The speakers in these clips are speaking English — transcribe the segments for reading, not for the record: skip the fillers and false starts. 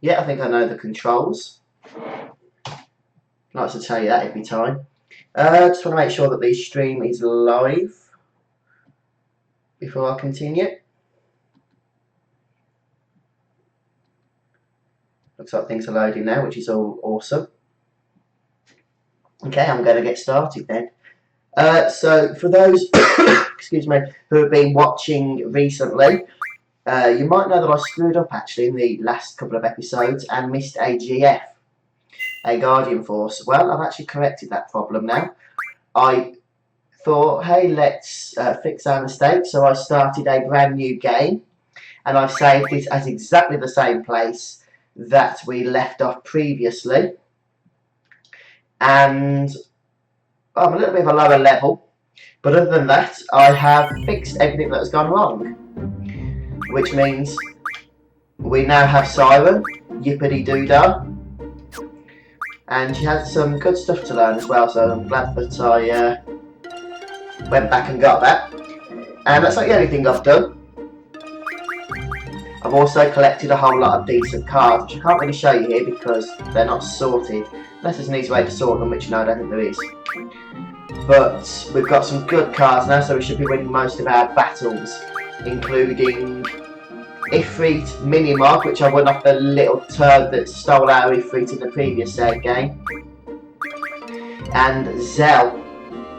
Yeah, I think I know the controls. Nice to tell you that every time. Just want to make sure that the stream is live before I continue. Looks like things are loading now, which is all awesome. Okay, I'm going to get started then. So for those, excuse me, who have been watching recently, you might know that I screwed up actually in the last couple of episodes and missed a GF, a Guardian Force. Well, I've actually corrected that problem now. I thought, hey, let's fix our mistake, so I started a brand new game, and I've saved it as exactly the same place that we left off previously. And I'm a little bit of a lower level, but other than that, I have fixed everything that has gone wrong. Which means we now have Siren, Yippity Doodah, and she had some good stuff to learn as well, so I'm glad that I went back and got that. And that's not the only thing I've done. I've also collected a whole lot of decent cards, which I can't really show you here because they're not sorted, unless there's an easy way to sort them, which no, I don't think there is. But we've got some good cards now, so we should be winning most of our battles, including Ifrit Minimog, which I won off the little turd that stole our Ifrit in the previous save game, and Zell.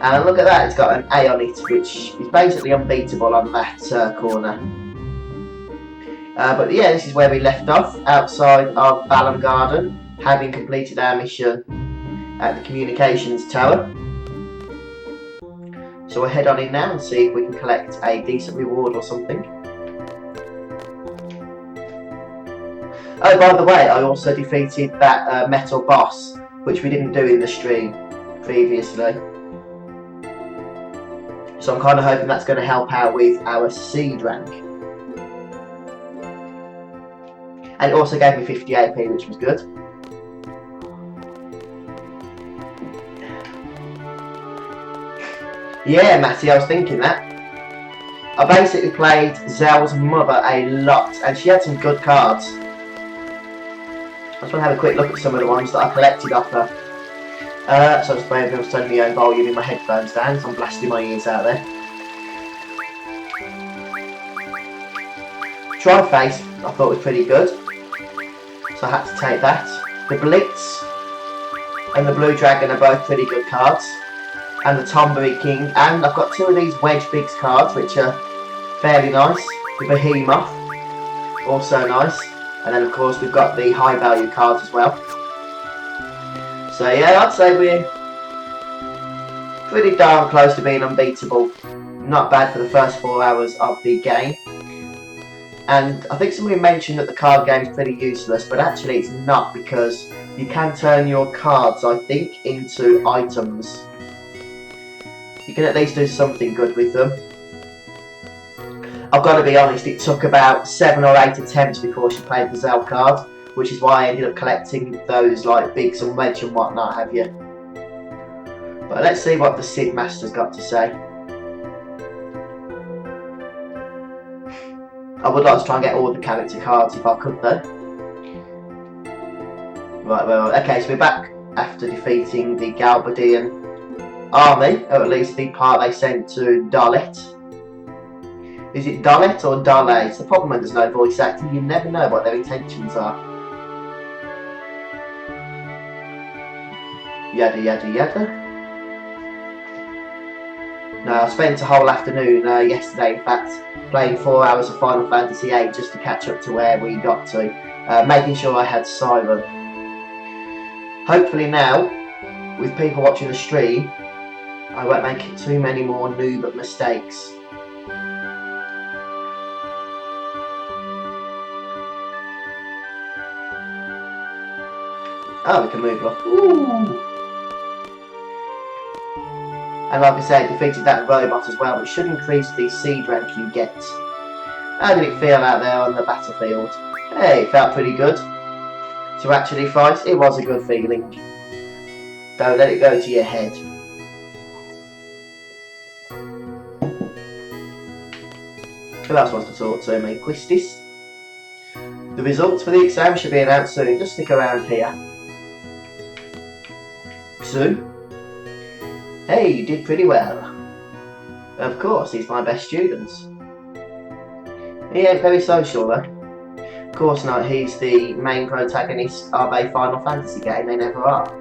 And look at that, it's got an A on it, which is basically unbeatable on that corner. But yeah, this is where we left off, outside of Balam Garden, having completed our mission at the communications tower. So we'll head on in now and see if we can collect a decent reward or something. Oh, by the way, I also defeated that metal boss, which we didn't do in the stream previously. So I'm kind of hoping that's going to help out with our seed rank. And it also gave me 50 AP, which was good. Yeah, Matty, I was thinking that. I basically played Zell's mother a lot, and she had some good cards. I just want to have a quick look at some of the ones that I collected off her. So I was playing, I was turning my own volume in my headphones down, so I'm blasting my ears out there. Tri-Face, I thought was pretty good, so I had to take that. The Blitz and the Blue Dragon are both pretty good cards, and the Tombury King, and I've got two of these Wedge Bigs cards, which are fairly nice. The Behemoth, also nice. And then of course we've got the high value cards as well. So yeah, I'd say we're pretty darn close to being unbeatable. Not bad for the first 4 hours of the game. And I think somebody mentioned that the card game is pretty useless, but actually it's not, because you can turn your cards, I think, into items. You can at least do something good with them. I've got to be honest, it took about 7 or 8 attempts before she played the Zell card, which is why I ended up collecting those like Bigs and Wedge and whatnot, have you? But let's see what the Sid Master's got to say. I would like to try and get all the character cards if I could though. Right, well, okay, so we're back after defeating the Galbadian army, or at least the part they sent to Dalet. Is it Dalet or Dale? It's the problem when there's no voice acting, you never know what their intentions are. Yada yada yada. No, I spent a whole afternoon yesterday, in fact, playing 4 hours of Final Fantasy VIII just to catch up to where we got to, making sure I had Siren. Hopefully now, with people watching the stream, I won't make too many more noob mistakes. Oh, we can move up. Ooh. And like I said, defeated that robot as well, which should increase the seed rank you get. How did it feel out there on the battlefield? Hey, it felt pretty good. To actually fight, it was a good feeling. Don't let it go to your head. Who else wants to talk to me? Quistis? The results for the exam should be announced soon. Just stick around here. Sue? Hey, you did pretty well. Of course, he's my best student. He ain't very social though. Of course not, he's the main protagonist of a Final Fantasy game, they never are.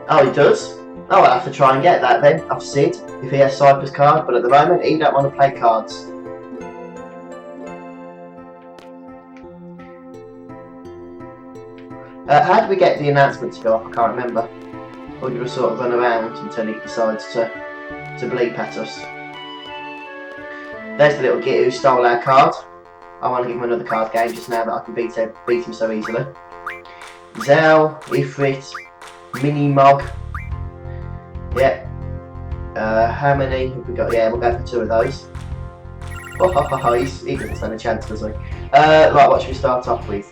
Oh, he does? Oh, I'll have to try and get that then, off Sid, if he has Cypher's card, but at the moment he don't want to play cards. How did we get the announcement to go off? I can't remember. Or did we sort of run around until he decides to bleep at us? There's the little git who stole our card. I want to give him another card game just now that I can beat him so easily. Zell, Ifrit, Mini Mog. Yep. How many have we got? Yeah, we'll go for 2 of those. Oh, he doesn't stand a chance, does he? Right, what should we start off with?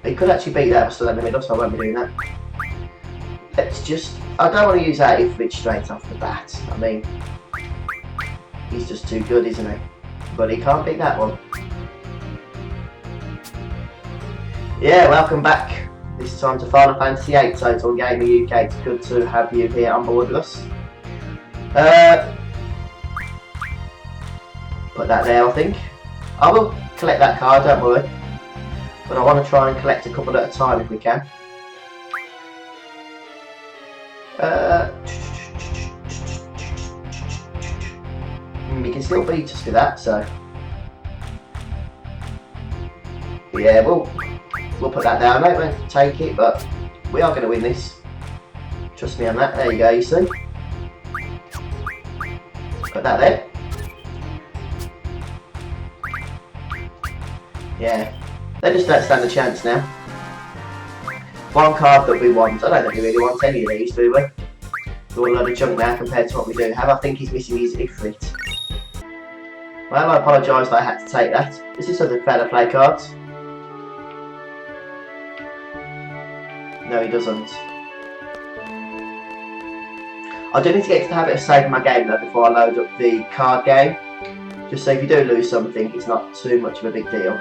He could actually beat that, but still in the middle, so I won't be doing that. Let's just... I don't want to use that Ifrit straight off the bat. I mean, he's just too good, isn't he? But he can't beat that one. Yeah, welcome back. This time to Final Fantasy VIII Total Gaming UK. It's good to have you here on board with us. Put that there, I think. I will collect that card, don't worry. But I want to try and collect a couple at a time if we can. You can still beat us with that, so... Yeah, we'll put that down. I don't want to take it, but we are going to win this. Trust me on that. There you go, you see. Put that there. Yeah. They just don't stand a chance now. One card that we want. I don't think we really want any of these, do we? We're a lot of junk now compared to what we do have. I think he's missing his Ifrit. Well, I apologise that I had to take that. This is something fair to play cards. No, he doesn't. I do need to get to the habit of saving my game though before I load up the card game. Just so if you do lose something, it's not too much of a big deal.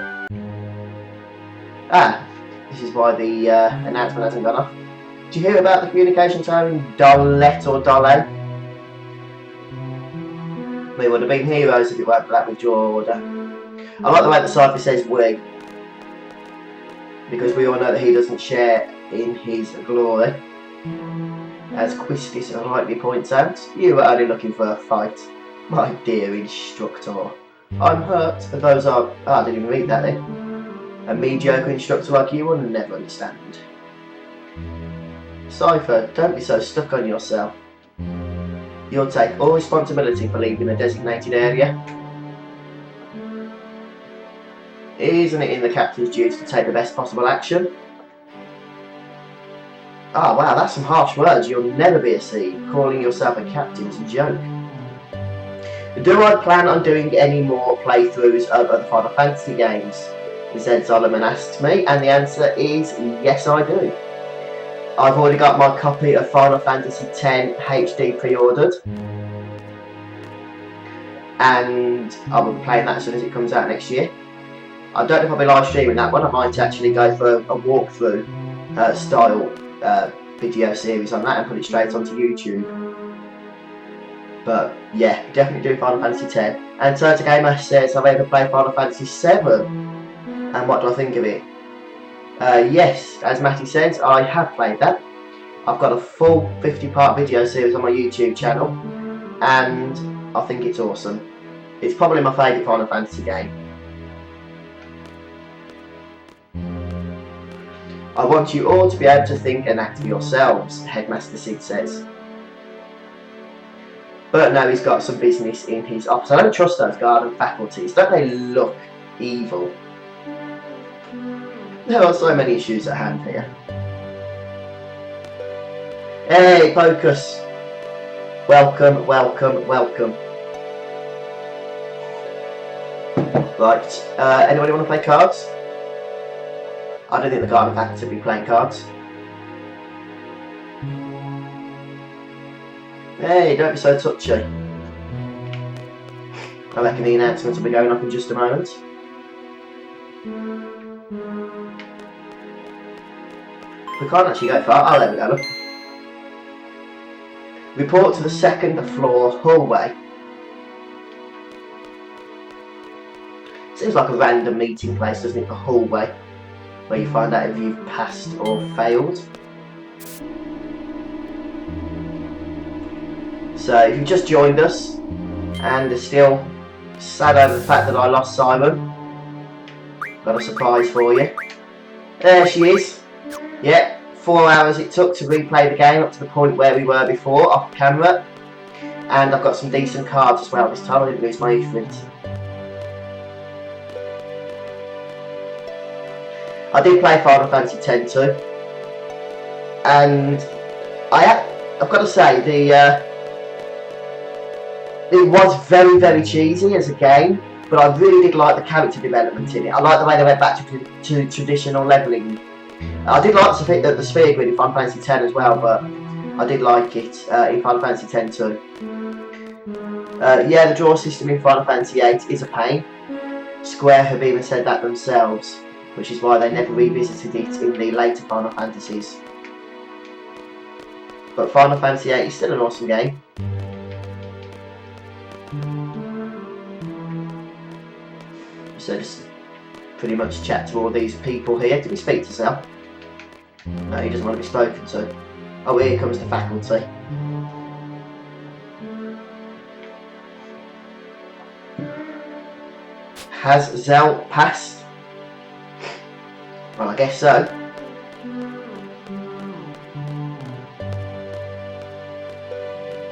Ah, this is why the announcement hasn't gone off. Did you hear about the communication tone Dollet or Dole? We would have been heroes if it weren't for that withdrawal order. I like the way the cipher says we, because we all know that he doesn't share in his glory. As Quistis rightly points out, you were only looking for a fight, my dear instructor. I'm hurt, and those are... Oh, I didn't even read that then. A mediocre instructor like you will never understand. Cypher, don't be so stuck on yourself. You'll take all responsibility for leaving the designated area. Isn't it in the captain's duty to take the best possible action? Ah, wow, that's some harsh words. You'll never be a C. Calling yourself a captain's a joke. Do I plan on doing any more playthroughs of other Final Fantasy games? Zed Solomon asks me, and the answer is yes, I do. I've already got my copy of Final Fantasy X HD pre-ordered, and I will be playing that as soon as it comes out next year. I don't know if I'll be live streaming that one. I might actually go for a walkthrough style video series on that and put it straight onto YouTube. But yeah, definitely do Final Fantasy X. And Turtle Gamer says, I've ever played Final Fantasy VII. And what do I think of it? Yes, as Matty says, I have played that. I've got a full 50-part video series on my YouTube channel, and I think it's awesome. It's probably my favourite Final Fantasy game. I want you all to be able to think and act for yourselves, Headmaster Sid says. But no, he's got some business in his office. I don't trust those garden faculties. Don't they look evil? There are so many issues at hand here. Hey, Focus! Welcome, welcome, welcome. Right, anybody want to play cards? I don't think the garden faculty will be playing cards. Hey, don't be so touchy. I reckon the announcements will be going up in just a moment. We can't actually go far. Oh, there we go, look. Report to the second floor hallway. Seems like a random meeting place, doesn't it? The hallway, where you find out if you've passed or failed. So, if you've just joined us and are still sad over the fact that I lost Simon, got a surprise for you. There she is. Yeah, 4 hours it took to replay the game up to the point where we were before, off camera. And I've got some decent cards as well this time. I didn't lose my Ifrit. I did play Final Fantasy X too, and I've got to say it was very, very cheesy as a game, but I really did like the character development in it. I like the way they went back to traditional levelling. I did like the sphere grid in Final Fantasy X as well, but I did like it in Final Fantasy X too. Yeah, the draw system in Final Fantasy VIII is a pain. Square have even said that themselves, which is why they never revisited it in the later Final Fantasies. But Final Fantasy VIII is still an awesome game. So just pretty much chat to all these people here. Did we speak to Sal? No, he doesn't want to be spoken to. Oh, here comes the faculty. Has Zell passed? Well, I guess so.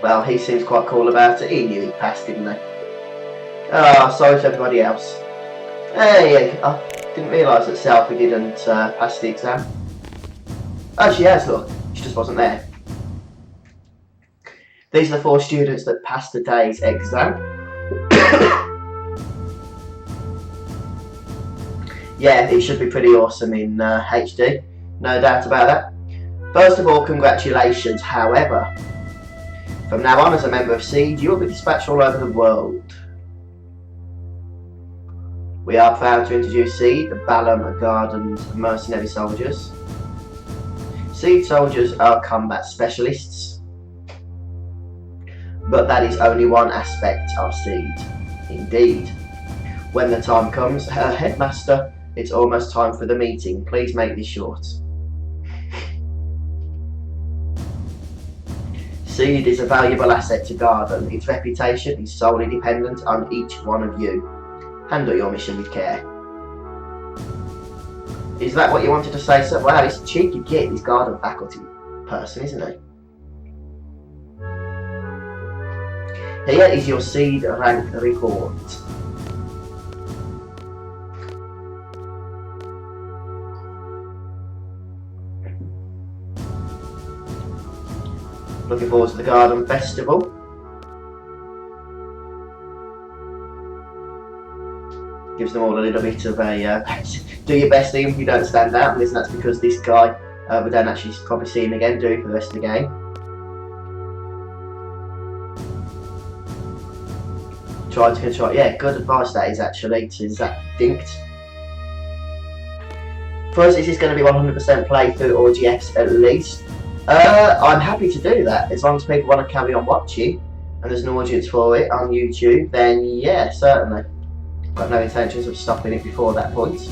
Well, he seems quite cool about it. He knew he passed, didn't he? Oh, sorry to everybody else. Hey, I didn't realise that Selfie didn't pass the exam. Oh, she has, look. She just wasn't there. These are the 4 students that passed today's exam. Yeah, it should be pretty awesome in HD. No doubt about that. First of all, congratulations. However, from now on, as a member of Siege, you will be dispatched all over the world. We are proud to introduce Siege, the Balam Garden's mercenary soldiers. Siege soldiers are combat specialists, but that is only one aspect of Siege. Indeed. When the time comes, Headmaster, it's almost time for the meeting. Please make this short. Siege is a valuable asset to Garden. Its reputation is solely dependent on each one of you. Handle your mission with care. Is that what you wanted to say, sir? Wow, he's a cheeky kid, this Garden faculty person, isn't he? Here is your Seed rank report. Looking forward to the Garden Festival. Gives them all a little bit of a do your best even if you don't stand out, and that's because this guy, we don't actually probably see him again, do we, for the rest of the game. Try to control, yeah, good advice that is actually, to Zach Dinked. Fuzz, is this going to be 100% playthrough or GFs at least? I'm happy to do that, as long as people want to carry on watching, and there's an audience for it on YouTube, then yeah, certainly. Got no intentions of stopping it before that point.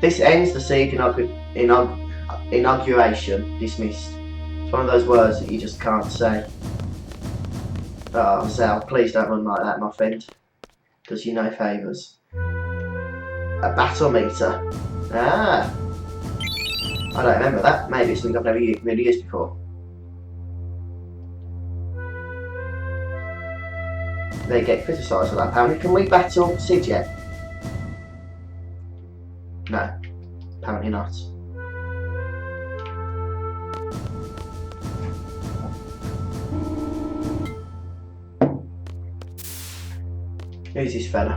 This ends the Siege inauguration. Dismissed. It's one of those words that you just can't say. Oh, Zal, please don't run like that, my friend. Does you no favours. A battle meter. Ah. I don't remember that. Maybe it's something I've never really used before. They get criticised for that, apparently. Can we battle Sid yet? No, apparently not. Who's this fella?